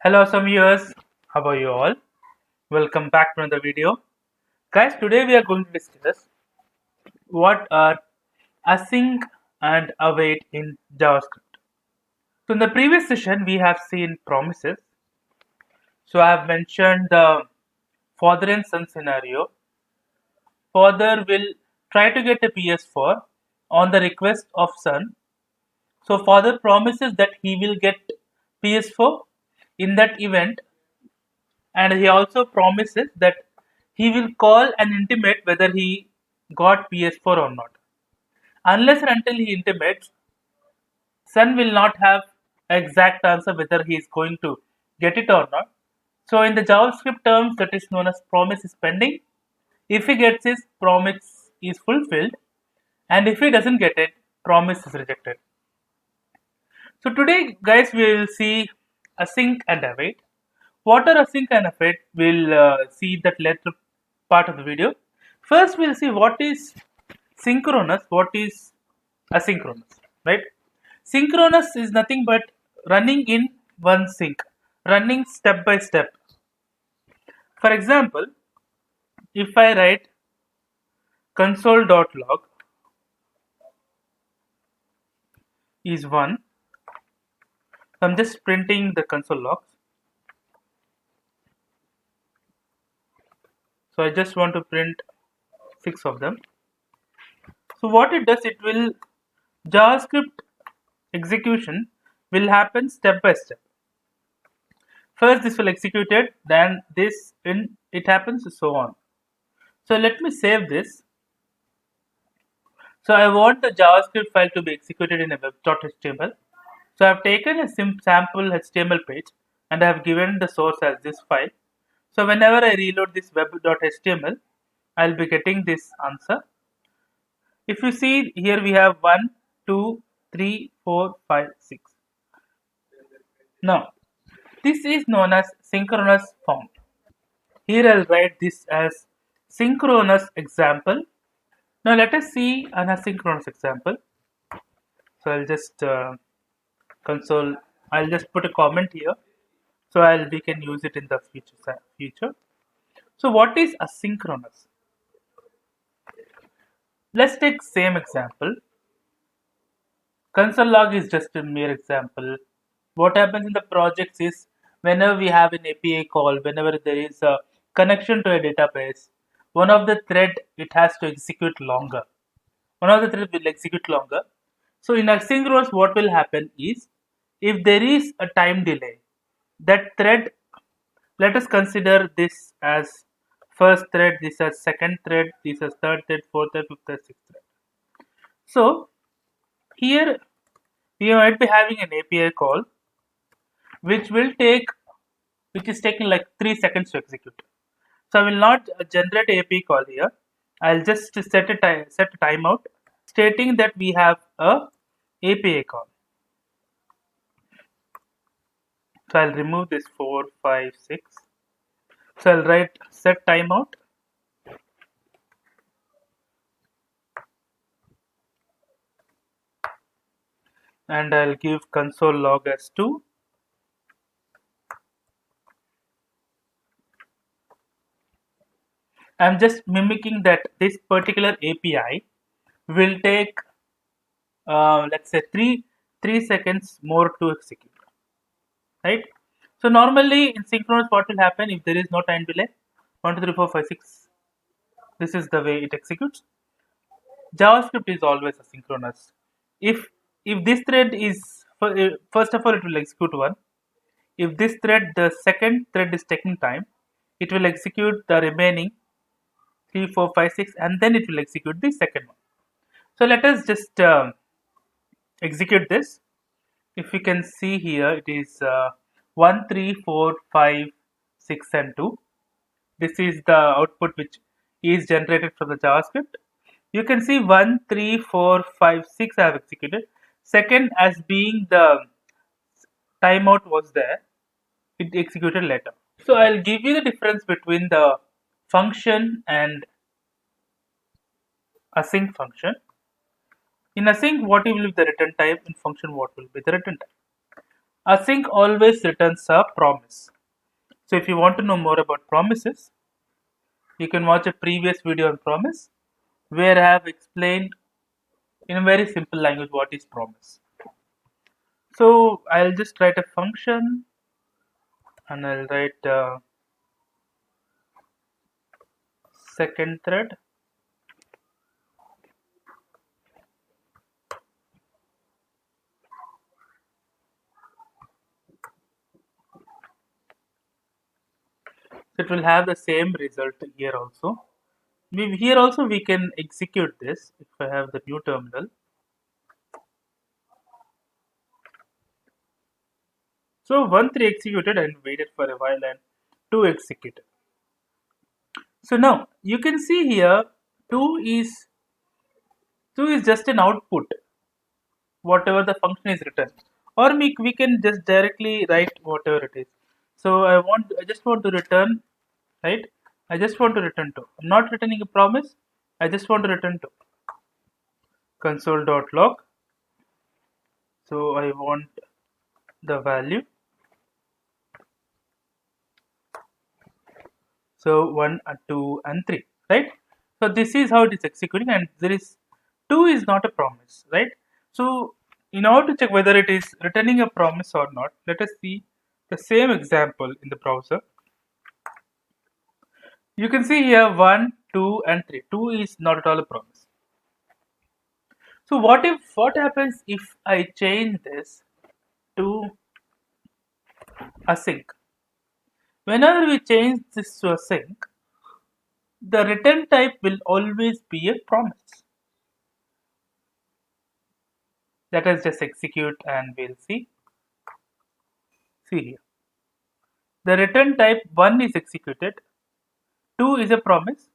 Hello, some viewers. How are you all? Welcome back to another video. Guys, today we are going to discuss what are async and await in JavaScript. So, in the previous session, we have seen promises. So, I have mentioned the father and son scenario. Father will try to get a PS4 on the request of son. So, father promises that he will get PS4 in that event, and he also promises that he will call and intimate whether he got PS4 or not. Unless and until he intimates, son will not have exact answer whether he is going to get it or not. So in the JavaScript terms, that is known as promise is pending. If he gets his promise is fulfilled, and if he doesn't get it, promise is rejected. So today, guys, we will see async and await. What are async and await? We'll see that later part of the video. First, we'll see what is synchronous, what is asynchronous, right? Synchronous is nothing but running in one sync, running step by step. For example, if I write console.log is 1, I'm just printing the console logs. So I just want to print 6 of them. So what it does, it will JavaScript execution will happen step by step. First this will execute it, then this in it happens, so on. So let me save this. So I want the JavaScript file to be executed in a web.html. So I've taken a sample HTML page and I have given the source as this file. So whenever I reload this web.html, I'll be getting this answer. If you see here, we have 1, 2, 3, 4, 5, 6. Now, this is known as synchronous form. Here I'll write this as synchronous example. Now let us see an asynchronous example. So I'll just console. I'll just put a comment here. So we can use it in the future. So what is asynchronous? Let's take same example. Console log is just a mere example. What happens in the projects is whenever we have an API call, whenever there is a connection to a database, one of the thread it has to execute longer. One of the thread will execute longer. So in asynchronous, what will happen is if there is a time delay, that thread, let us consider this as first thread, this as second thread, this as third thread, fourth thread, fifth thread, sixth thread. So here we might be having an API call which is taking like 3 seconds to execute. So I will not generate API call here. I'll just set a timeout stating that we have a API call. So I'll remove this 4, 5, 6. So I'll write set timeout. And I'll give console log as 2. I'm just mimicking that this particular API will take let's say 3 seconds more to execute, right? So normally in synchronous, what will happen if there is no time delay? 1, 2, 3, 4, 5, 6. This is the way it executes. JavaScript is always asynchronous. If this thread is first of all, it will execute 1. If this thread, the second thread is taking time, it will execute the remaining 3, 4, 5, 6, and then it will execute the second one. So let us just execute this. If you can see here, it is 1, 3, 4, 5, 6, and 2. This is the output which is generated from the JavaScript. You can see 1, 3, 4, 5, 6 I have executed. Second, as being the timeout was there, it executed later. So I'll give you the difference between the function and async function. In async, what will be the return type? In function, what will be the return type? Async always returns a promise. So if you want to know more about promises, you can watch a previous video on promise where I have explained in a very simple language what is promise. So I'll just write a function and I'll write second thread. So it will have the same result here also. Here also we can execute this if I have the new terminal. So 1 3 executed and waited for a while and 2 executed. So now you can see here 2 is 2 is just an output, whatever the function is written, or we can just directly write whatever it is. So I just want to return, right? I just want to return 2. I'm not returning a promise. I just want to return 2. Console.log. So I want the value. So 1, 2, and 3, right? So this is how it is executing, and there is 2 is not a promise, right? So in order to check whether it is returning a promise or not, let us see the same example in the browser. You can see here 1, 2, and 3. 2 is not at all a promise. So what happens if I change this to async? Whenever we change this to async, the return type will always be a promise. Let us just execute and we'll see. See here. The return type 1 is executed, 2 is a promise,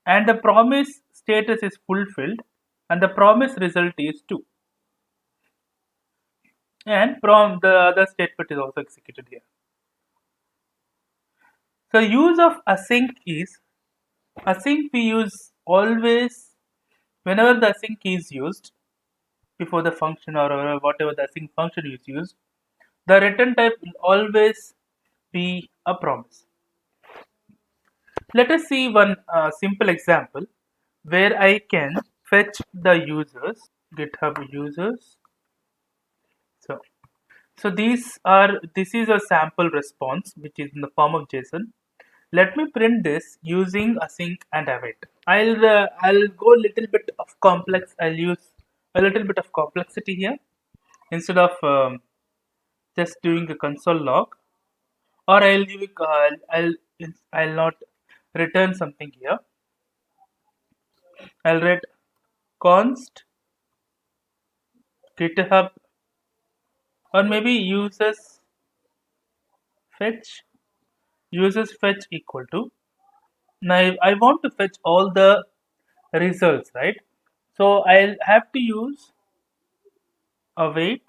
and the promise status is fulfilled, and the promise result is 2. And from the other statement is also executed here. So use of async is, async we use always whenever the async is used before the function or whatever the async function is used, the return type will always be a promise. Let us see one simple example where I can fetch the users, GitHub users. So this is a sample response which is in the form of JSON. Let me print this using async and await. I'll go a little bit of complex. I'll use a little bit of complexity here instead of just doing a console log, or I'll not return something here. I'll write const GitHub, or maybe fetch users fetch equal to. Now I want to fetch all the results, right? So I'll have to use await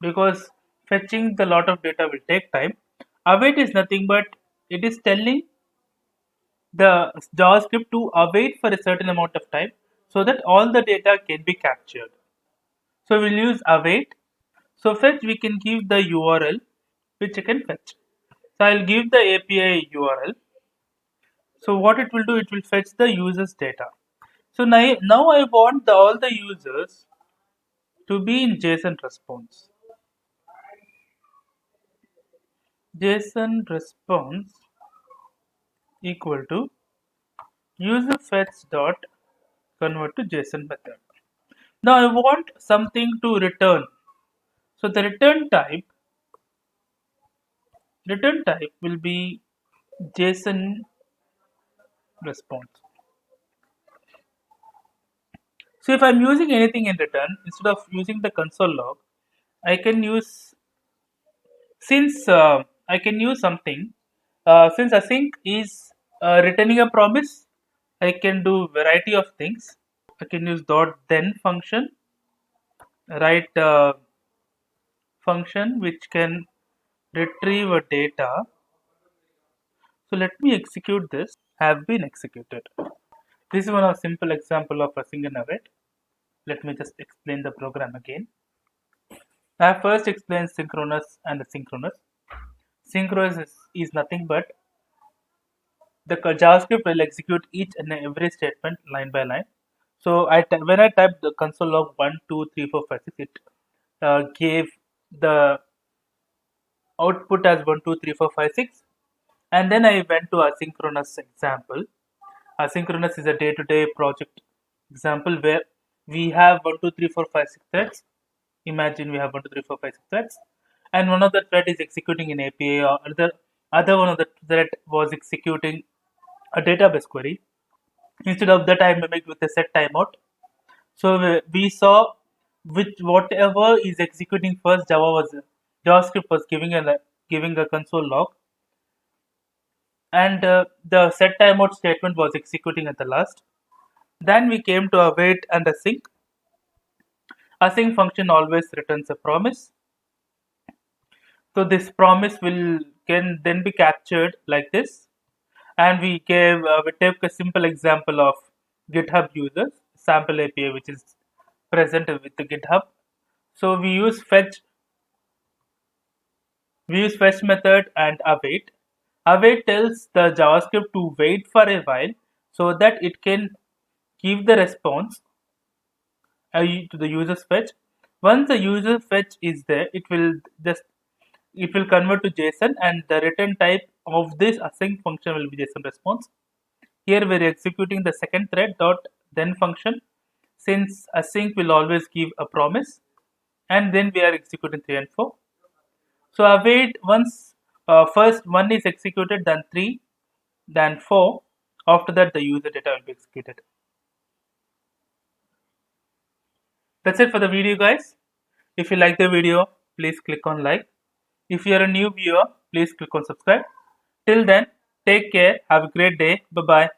because fetching the lot of data will take time. Await is nothing but it is telling the JavaScript to await for a certain amount of time so that all the data can be captured. So we'll use await. So fetch we can give the URL which I can fetch. So I'll give the API URL. So what it will do, it will fetch the users data. So now I want all the users to be in JSON response. JSON response equal to user fetch dot convert to JSON method. Now I want something to return. So the return type will be JSON response. So if I'm using anything in return, instead of using the console log, I can use I can use something. Since async is returning a promise, I can do variety of things. I can use dot then function, write function which can retrieve a data. So let me execute this. Have been executed. This is one of simple example of async and await. Let me just explain the program again. I have first explained synchronous and asynchronous. Synchronous is nothing but the JavaScript will execute each and every statement line by line. So when I typed the console log 1, 2, 3, 4, 5, 6, it gave the output as 1, 2, 3, 4, 5, 6. And then I went to asynchronous example. Asynchronous is a day-to-day project example where we have 1, 2, 3, 4, 5, 6 threads. Imagine we have 1, 2, 3, 4, 5, 6 threads, and one of the thread is executing an API, or other one of the thread was executing a database query. Instead of that, I mimicked with a set timeout. So we saw which whatever is executing first, JavaScript was giving a console log, and the set timeout statement was executing at the last. Then we came to await and async. Async function always returns a promise. So this promise can then be captured like this, and we take a simple example of GitHub users sample API, which is present with the GitHub. So we use fetch method and await. Await tells the JavaScript to wait for a while so that it can give the response to the user's fetch. Once the user fetch is there, it will convert to JSON, and the return type of this async function will be JSON response. Here we are executing the second thread dot then function, since async will always give a promise, and then we are executing 3 and 4. So await once first 1 is executed, then 3, then 4. After that, the user data will be executed. That's it for the video, guys. If you like the video, please click on like. If you are a new viewer, please click on subscribe. Till then, take care. Have a great day. Bye bye.